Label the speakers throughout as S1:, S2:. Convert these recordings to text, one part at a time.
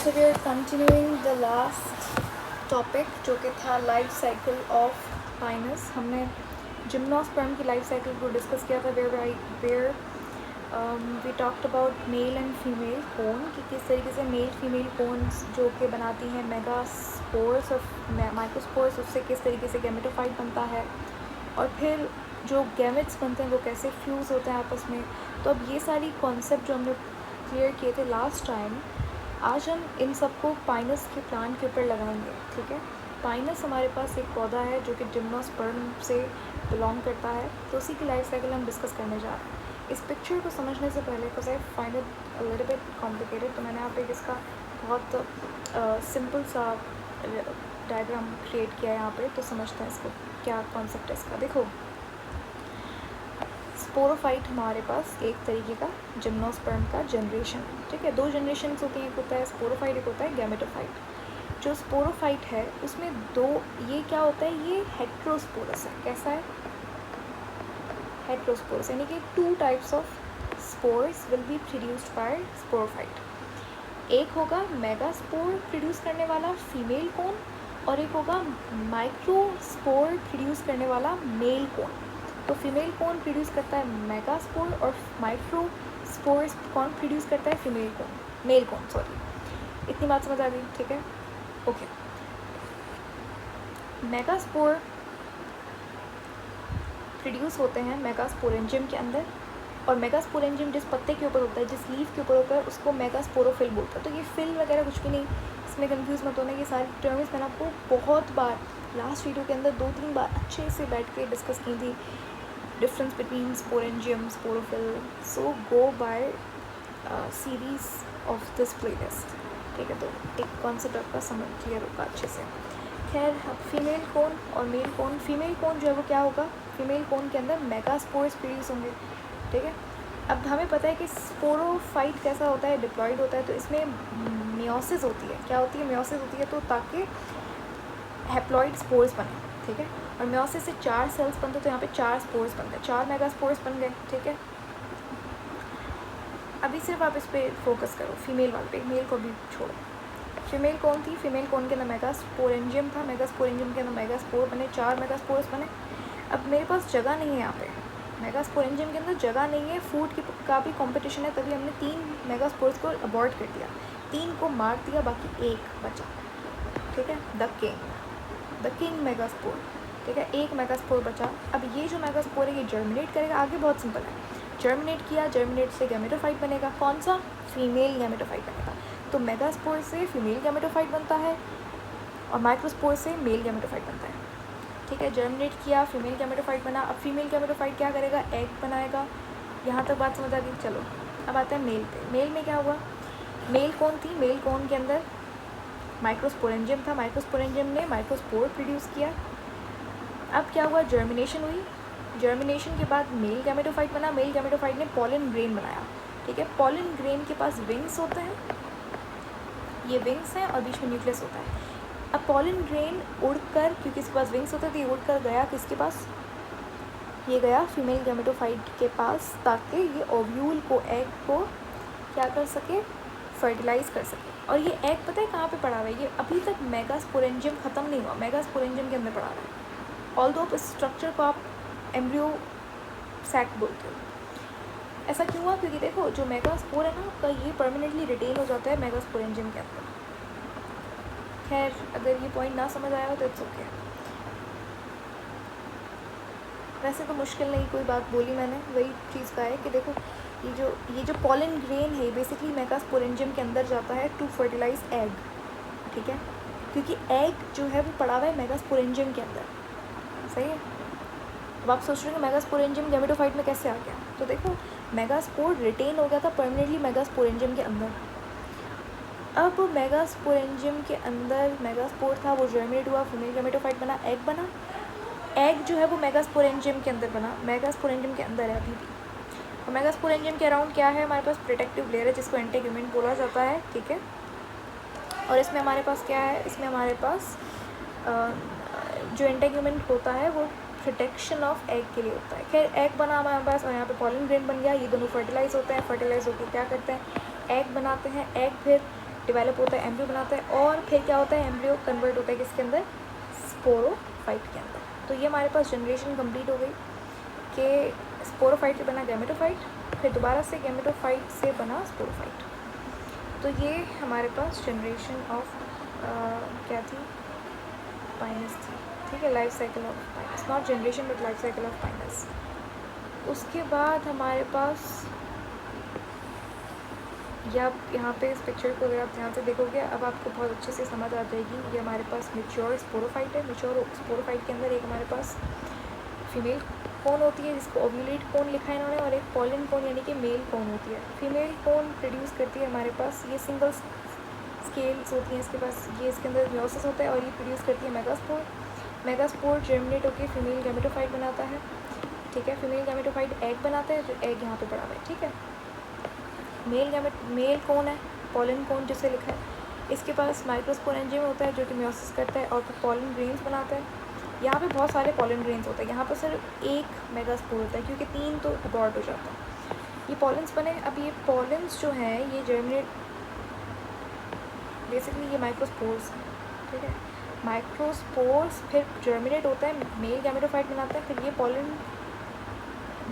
S1: अच्छा, we are continuing the last topic जो कि था लाइफ साइकिल ऑफ पाइनस। हमने जिम्नोस्पर्म की लाइफ साइकिल को डिस्कस किया था where we talked about male and female cone कि किस तरीके से मेल फीमेल कोन्स जो कि बनाती हैं मेगास्पोर्स और माइक्रोस्पोर्स, उससे किस तरीके से गैमेटोफाइट बनता है और फिर जो गैमेट्स बनते हैं वो कैसे फ्यूज़ होते हैं आपस में। तो अब ये सारी कॉन्सेप्ट जो हमने क्लियर किए थे लास्ट टाइम, आज हम इन सबको पाइनस के प्लांट के ऊपर लगाएंगे। ठीक है, पाइनस हमारे पास एक पौधा है जो कि जिम्नोस्पर्म से बिलोंग करता है, तो उसी की लाइफ साइकिल हम डिस्कस करने जा रहे हैं। इस पिक्चर को समझने से पहले because I find it a little bit complicated, तो मैंने यहाँ पे इसका बहुत सिंपल सा डायग्राम क्रिएट किया है यहाँ पे, तो समझते हैं इसको क्या कॉन्सेप्ट है इसका। देखो, स्पोरोफाइट हमारे पास एक तरीके का जिम्नोस्पर्म का जनरेशन, ठीक है, दो जनरेशन होती हैं, एक होता है स्पोरोफाइट, एक होता है गैमेटोफाइट। जो स्पोरोफाइट है उसमें दो, ये क्या होता है, ये हेट्रोस्पोरस है। कैसा है? हेट्रोस्पोरस, यानी कि two types of spores will be produced by sporophyte. एक होगा मेगास्पोर प्रोड्यूस करने वाला फीमेल कोन और एक होगा माइक्रोस्पोर प्रोड्यूस करने वाला मेल कोन। तो फीमेल कौन प्रोड्यूस करता है? मेगास्पोर, और माइक्रोस्पोर्स कौन प्रोड्यूस करता है? फीमेल कौन, मेल कौन, सॉरी। इतनी बात समझ आ गई? ठीक है, ओके। मेगास्पोर प्रोड्यूस होते हैं मेगास्पोरेंजियम के अंदर, और मेगास्पोरेंजियम जिस पत्ते के ऊपर होता है, जिस लीफ के ऊपर होता है, उसको मेगास्पोरोफिल बोलता है। तो ये फिल वगैरह कुछ भी नहीं, इसमें कंफ्यूज मत होना। ये सारी टर्म्स मैंने आपको बहुत बार लास्ट वीडियो के अंदर 2-3 बार अच्छे से बैठ के डिस्कस की थी, difference between sporangium, sporophyll. So go by series of this playlist. ठीक है, तो एक कॉन्सेप्ट आपका समझ क्लियर होगा अच्छे से। खैर, अब फीमेल कोन और मेल कोन। फीमेल कोन जो है वो क्या होगा? फीमेल कोन के अंदर मेगास्पोर्स प्रोड्यूस होंगे। ठीक है, अब हमें पता है कि स्पोरोफाइट कैसा होता है, डिप्लॉइड होता है, तो इसमें मियोसिस होती है। क्या होती है? मियोसिस होती है, तो ताकि हैप्लॉइड स्पोर्स बने। ठीक है, और मियोसिस से 4 सेल्स बनते, तो यहाँ पे 4 स्पोर्स बन गए, 4 मेगास्पोर्स बन गए। ठीक है, अभी सिर्फ आप इस पर फोकस करो, फीमेल वाले पे, मेल को भी छोड़ो। फीमेल कौन थी? फीमेल कौन के अंदर मेगास्पोरेंजियम था, मेगास्पोरेंजियम के अंदर मेगास्पोर बने, 4 मेगास्पोर्स बने। अब मेरे पास जगह नहीं है यहाँ पे, मेगास्पोरेंजियम के अंदर जगह नहीं है, फूड की का भी कॉम्पिटिशन है, तभी हमने 3 मेगास्पोर्स को अबॉर्ट कर दिया, 3 को मार दिया, बाकी 1 बचा। ठीक है, द किंग मेगास्पोर। ठीक है, 1 मेगास्पोर बचा। अब ये जो मेगास्पोर है ये जर्मिनेट करेगा। आगे बहुत सिंपल है, जर्मिनेट किया, जर्मिनेट से गैमेटोफाइट बनेगा। कौन सा? फीमेल गैमेटोफाइट बनेगा। तो मेगास्पोर से फीमेल गैमेटोफाइट बनता है और माइक्रोस्पोर से मेल गैमेटोफाइट बनता है। ठीक है, जर्मिनेट किया, फीमेल गैमेटोफाइट बना। अब फीमेल गैमेटोफाइट क्या करेगा? एग बनाएगा। यहाँ तक बात समझ आ गई? चलो अब आते हैं मेल पे। मेल में क्या हुआ? मेल कौन थी? मेल कौन के अंदर माइक्रोस्पोरेंजियम था, माइक्रोस्पोरेंजियम ने माइक्रोस्पोर प्रोड्यूस किया। अब क्या हुआ? जर्मिनेशन हुई, जर्मिनेशन के बाद मेल गैमेटोफाइट बना, मेल गैमेटोफाइट ने पॉलन ग्रेन बनाया। ठीक है, पॉलन ग्रेन के पास विंग्स होते हैं, ये विंग्स हैं और बीच में न्यूक्लियस होता है। अब पॉलन ग्रेन उड़कर, क्योंकि इसके पास विंग्स होते थे, ये उड़कर गया किसके पास? ये गया फीमेल गैमेटोफाइट के पास, ताकि ये ओव्यूल को, एग को क्या कर सके? फर्टिलाइज कर सके। और ये एग पता है कहाँ पे पड़ा हुआ है? ये अभी तक मेगास्पोरेंजियम ख़त्म नहीं हुआ, मेगास्पोरेंजियम के अंदर पड़ा हुआ है। ऑल्दो इस स्ट्रक्चर को आप एम्ब्रियो सैक बोलते हो। ऐसा क्यों हुआ? क्योंकि देखो, जो मेगास्पोर है ना आपका, ये परमानेंटली रिटेन हो जाता है मेगास्पोरेंजियम के अंदर। खैर, अगर ये पॉइंट ना समझ आया हो तो इट्स ओके। वैसे तो मुश्किल नहीं कोई बात बोली मैंने, वही चीज़ का है कि देखो, ये जो पॉलन ग्रेन है बेसिकली मेगास्पोरेंजियम के अंदर जाता है टू फर्टिलाइज एग। ठीक है, क्योंकि एग जो है वो पड़ा हुआ है मेगास्पोरेंजियम के अंदर। सही है। अब आप सोच रहे हो मेगास्पोरेंजियम गैमेटोफाइट में कैसे आ गया? तो देखो, मेगास्पोर रिटेन हो गया था परमानेंटली मेगास्पोरेंजियम के अंदर। अब मेगास्पोरेंजियम के अंदर मेगास्पोर था, वो जर्मिनेट हुआ, फीमेल गैमेटोफाइट बना, एग बना। एग जो है वो मेगास्पोरेंजियम के अंदर बना, मेगास्पोरेंजियम के अंदर है अभी भी। और मेगास्पोरेंजियम के अराउंड क्या है? हमारे पास प्रोटेक्टिव लेयर है जिसको एंटीग्यूमेंट बोला जाता है। ठीक है, और इसमें हमारे पास क्या है? इसमें हमारे पास जो एंटीग्यूमेंट होता है वो प्रोटेक्शन ऑफ एग के लिए होता है। खैर, एग बना हमारे पास और यहाँ पे पॉलन ग्रेन बन गया, ये दोनों फर्टिलाइज होते हैं। फर्टिलाइज होकर क्या करते हैं? एग बनाते हैं। एग फिर डेवलप होता है, एम्ब्रियो बनाता है, और फिर क्या होता है, एम्ब्रियो कन्वर्ट होता है किसके अंदर, स्पोरोफाइट के अंदर। तो ये हमारे पास जनरेशन कंप्लीट हो गई कि स्पोरोफाइट से बना गैमेटोफाइट, फिर दोबारा से गैमेटोफाइट से बना स्पोरोफाइट। तो ये हमारे पास जनरेशन ऑफ क्या थी, पाइनस थी, ठीक है, life cycle of Pinus, not generation but life cycle of Pinus. उसके बाद हमारे पास या यहाँ पे इस पिक्चर को अगर आप ध्यान से देखोगे अब आपको बहुत अच्छे से समझ आ जाएगी। ये हमारे पास मेच्योर स्पोरोफाइट है। मेच्योर स्पोरोफाइट के अंदर एक हमारे पास फीमेल कौन होती है जिसको ओव्यूलेट कौन लिखा है इन्होंने, और एक पॉलन कौन यानी कि मेल कौन होती है। फीमेल कौन प्रोड्यूस करती है हमारे पास, ये सिंगल स्केल्स होती हैं इसके पास, ये इसके अंदर मियोसिस होता है और ये प्रोड्यूस करती है मेगास्पोर। मेगास्पोर जर्मिनेट होकर फीमेल गैमेटोफाइट बनाता है, ठीक है। फीमेल गैमेटोफाइट एग बनाता है, जो एग यहाँ पे पड़ा हुआ है, ठीक है। मेल कौन है, पॉलन कौन जिसे लिखा है, इसके पास माइक्रोस्पोरेंजियम होता है जो कि मियोसिस करता है और फिर पॉलन ग्रेन्स बनाता है। यहाँ पे बहुत सारे पॉलन ग्रेन्स होते हैं, यहाँ पर सिर्फ एक मेगास्पोर होता है क्योंकि 3 तो अबॉर्ट हो जाता है। ये पॉलन्स बने, अब ये पॉलन्स जो हैं ये जर्मिनेट, बेसिकली ये माइक्रोस्पोर्स हैं, ठीक है। माइक्रोस्पोर्स फिर जर्मिनेट होता है, मेल गैमेटोफाइट बनाता है, फिर ये पॉलन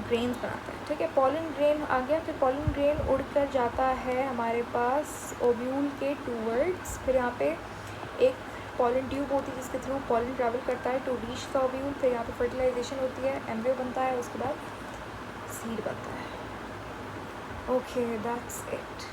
S1: ग्रेन्स बनाता है, ठीक है। पॉलन ग्रेन आ गया, फिर पॉलन ग्रेन उड़कर जाता है हमारे पास ओव्यूल के टूवर्ड्स, फिर यहाँ पे एक पॉलन ट्यूब होती है जिसके थ्रू पॉलन ट्रैवल करता है टू रीच द ओव्यूल, फिर यहाँ पे फर्टिलाइजेशन होती है, एम्ब्रियो बनता है, उसके बाद सीड बनता है। Okay, that's it.